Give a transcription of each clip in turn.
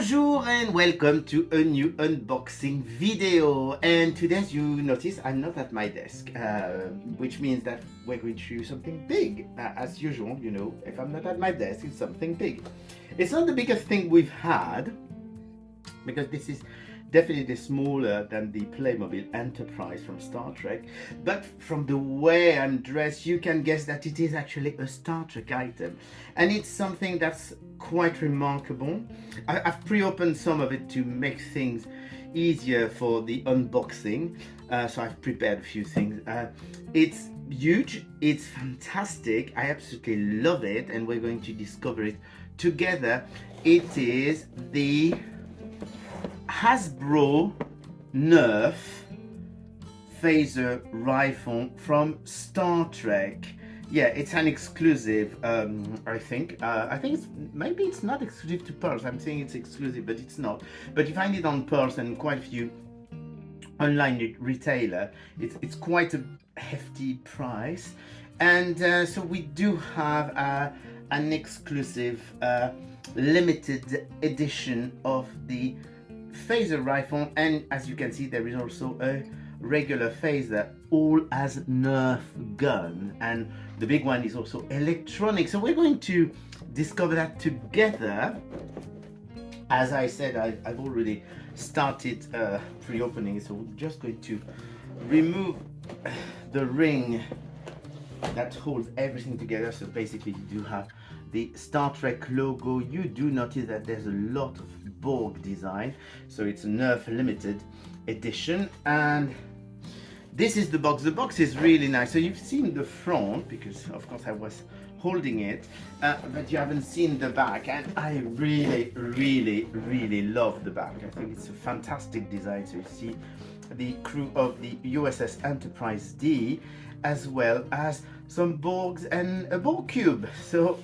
Bonjour and welcome to a new unboxing video. And today, as you notice, I'm not at my desk, which means that we're going to do something big. As usual, you know, if I'm not at my desk, it's something big. It's not the biggest thing we've had, because this is definitely smaller than the Playmobil Enterprise from Star Trek, but from the way I'm dressed you can guess that it is actually a Star Trek item, and it's something that's quite remarkable. I've pre-opened some of it to make things easier for the unboxing, so I've prepared a few things. It's huge, it's fantastic, I absolutely love it, and we're going to discover it together. It is the Hasbro Nerf phaser rifle from Star Trek. Yeah, it's an exclusive, I think. It's maybe it's not exclusive to Pearls. I'm saying it's exclusive, but it's not. But you find it on Pearls and quite a few online retailer. It's quite a hefty price, and so we do have an exclusive limited edition of the phaser rifle, and as you can see there is also a regular phaser, all as Nerf gun, and the big one is also electronic. So we're going to discover that together. As I said, I've already started pre-opening, so we're just going to remove the ring that holds everything together. So basically you do have the Star Trek logo. You do notice that there's a lot of Borg design, so it's a Nerf limited edition, and this is the box. The box is really nice. So you've seen the front, because of course I was holding it, but you haven't seen the back, and I really love the back. I think it's a fantastic design. So you see the crew of the USS Enterprise D, as well as some Borgs and a Borg cube. So,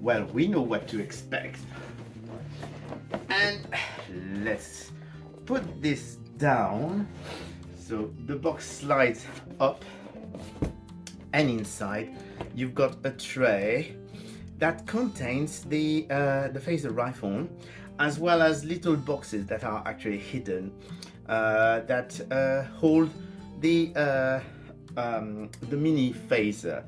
well, we know what to expect. And let's put this down. So the box slides up, and inside you've got a tray that contains the phaser rifle, as well as little boxes that are actually hidden, that hold the mini phaser.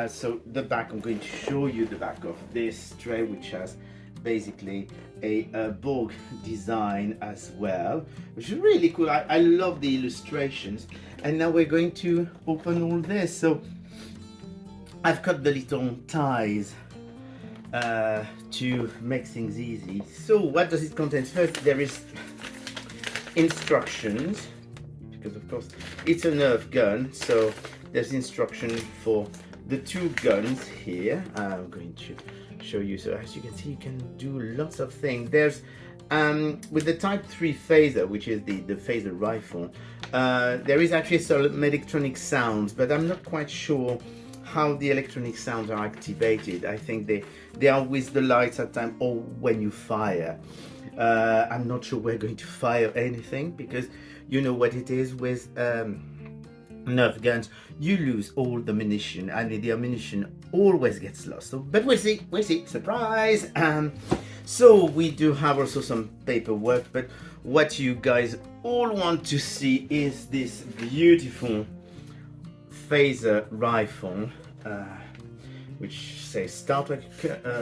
So the back, I'm going to show you the back of this tray, which has basically a Borg design as well, which is really cool. I love the illustrations. And now we're going to open all this. So I've cut the little ties to make things easy. So what does it contain? First, there is instructions, because of course it's a Nerf gun, so there's instruction for the two guns here. I'm going to show you. So as you can see, you can do lots of things. There's with the Type 3 phaser, which is the phaser rifle, there is actually some electronic sounds, but I'm not quite sure how the electronic sounds are activated. I think they are with the lights at time, or when you fire. I'm not sure we're going to fire anything, because you know what it is with Nerf guns, you lose all the ammunition, and the ammunition always gets lost. So, but we'll see, surprise. So we do have also some paperwork, but what you guys all want to see is this beautiful phaser rifle, which says Star Trek.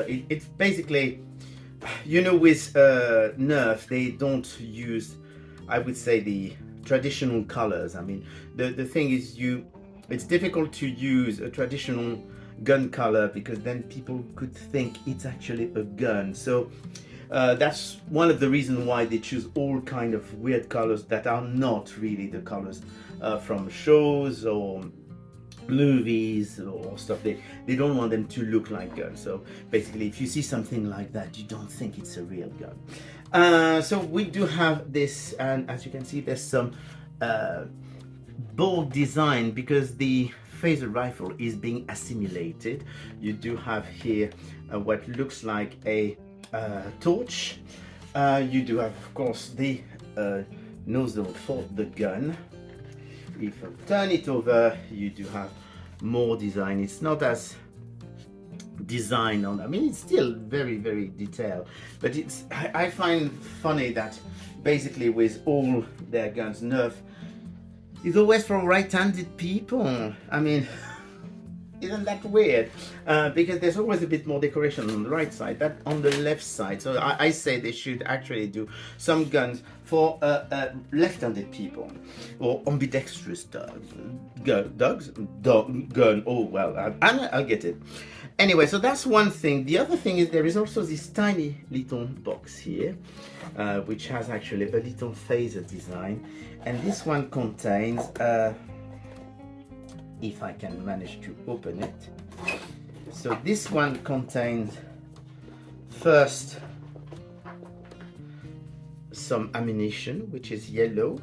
It's basically, you know, with Nerf, they don't use, I would say, the traditional colors. I mean, the thing is, it's difficult to use a traditional gun color, because then people could think it's actually a gun. So that's one of the reasons why they choose all kind of weird colors that are not really the colors from shows or movies or stuff. They don't want them to look like guns. So basically, if you see something like that, you don't think it's a real gun. So we do have this, and as you can see, there's some Borg design, because the phaser rifle is being assimilated. You do have here what looks like a torch. You do have, of course, the nozzle for the gun. If I turn it over, you do have more design. It's not as design on. I mean, it's still very, very detailed, but I find funny that basically with all their guns, Nerf is always for right-handed people. I mean, isn't that weird? Because there's always a bit more decoration on the right side than on the left side. So I say they should actually do some guns for left-handed people or ambidextrous gun. Oh well, I'll get it. Anyway, so that's one thing. The other thing is there is also this tiny little box here, which has actually a little phaser design, and this one contains. If I can manage to open it. So this one contains first some ammunition, which is yellow,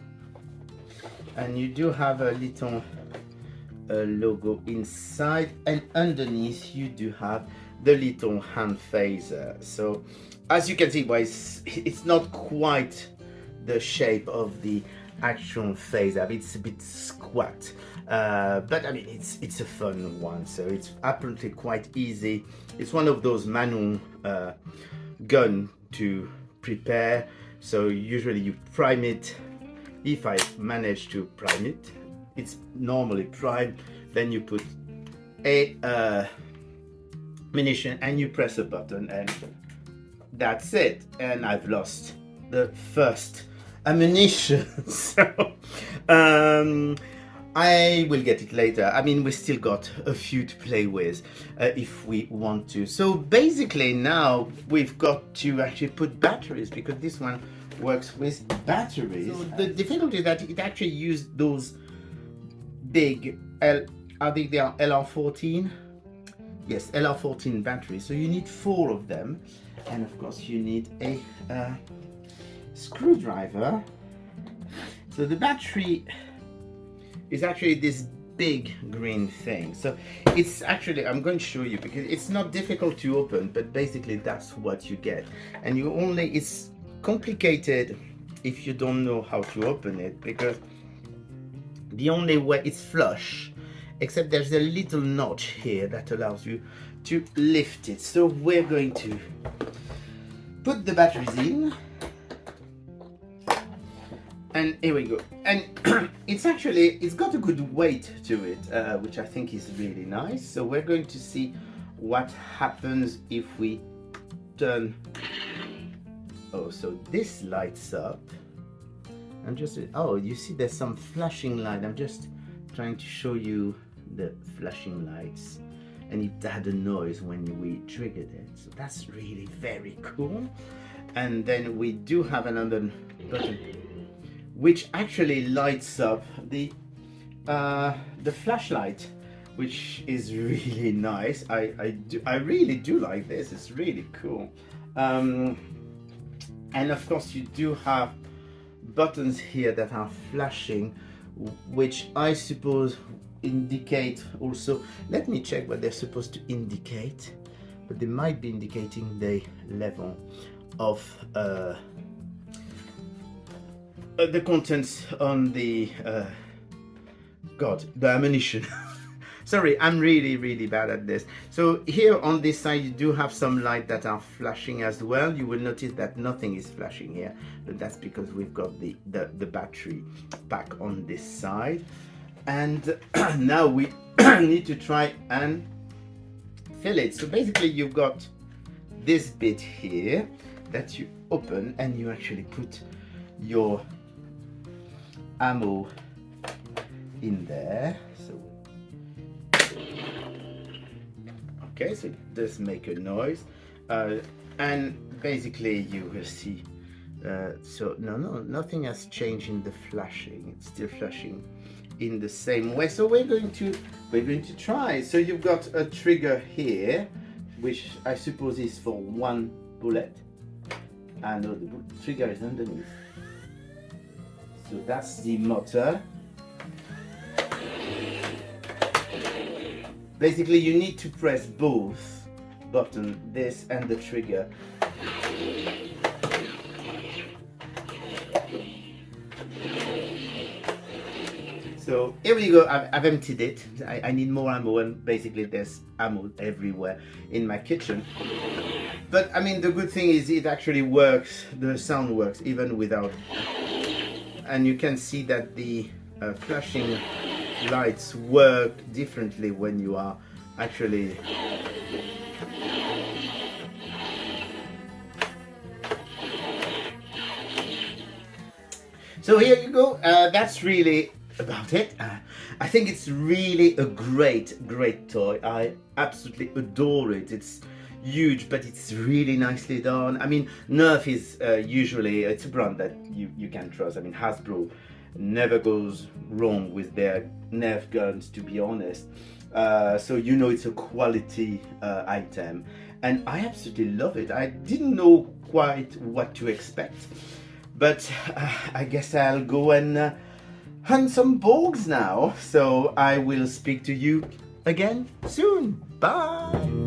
and you do have a little logo inside, and underneath you do have the little hand phaser. So as you can see, well, it's not quite the shape of the actual phaser. It's a bit squat. But I mean, it's a fun one, so it's apparently quite easy. It's one of those manual gun to prepare. So usually you prime it. If I manage to prime it, it's normally primed. Then you put a munition and you press a button, and that's it. And I've lost the first ammunition. So I will get it later. I mean, we still got a few to play with if we want to. So basically now we've got to actually put batteries, because this one works with batteries. So the difficulty is that it actually used those big, I think they are LR14. Yes, LR14 batteries. So you need 4 of them. And of course you need a screwdriver. So the battery is actually this big green thing. So it's actually, I'm going to show you because it's not difficult to open, but basically that's what you get. And you only, it's complicated if you don't know how to open it, because the only way, it's flush, except there's a little notch here that allows you to lift it. So we're going to put the batteries in. And here we go. And it's got a good weight to it, which I think is really nice. So we're going to see what happens if we turn. Oh, so this lights up. You see there's some flashing light. I'm just trying to show you the flashing lights. And it had a noise when we triggered it. So that's really very cool. And then we do have another button, which actually lights up the flashlight, which is really nice. I really do like this. It's really cool. And of course you do have buttons here that are flashing, which I suppose indicate also. Let me check what they're supposed to indicate, but they might be indicating the level of the contents on the the ammunition. Sorry, I'm really bad at this. So here on this side you do have some light that are flashing as well. You will notice that nothing is flashing here, but that's because we've got the battery pack on this side. And now we need to try and fill it. So basically you've got this bit here that you open, and you actually put your ammo in there. So okay, so it does make a noise, and basically you will see so nothing has changed in the flashing. It's still flashing in the same way. So we're going to try. So you've got a trigger here, which I suppose is for 1 bullet, and the trigger is underneath. So that's the motor. Basically you need to press both buttons, this and the trigger. So here we go. I've emptied it. I need more ammo, and basically there's ammo everywhere in my kitchen. But I mean, the good thing is it actually works. The sound works even without. And you can see that the flashing lights work differently when you are actually. So here you go. That's really about it. I think it's really a great toy. I absolutely adore it. It's huge, but it's really nicely done. I mean, Nerf is usually, it's a brand that you can trust. I mean, Hasbro never goes wrong with their Nerf guns, to be honest. So you know it's a quality item, and I absolutely love it. I didn't know quite what to expect, but I guess I'll go and hunt some Borgs now. So I will speak to you again soon. Bye!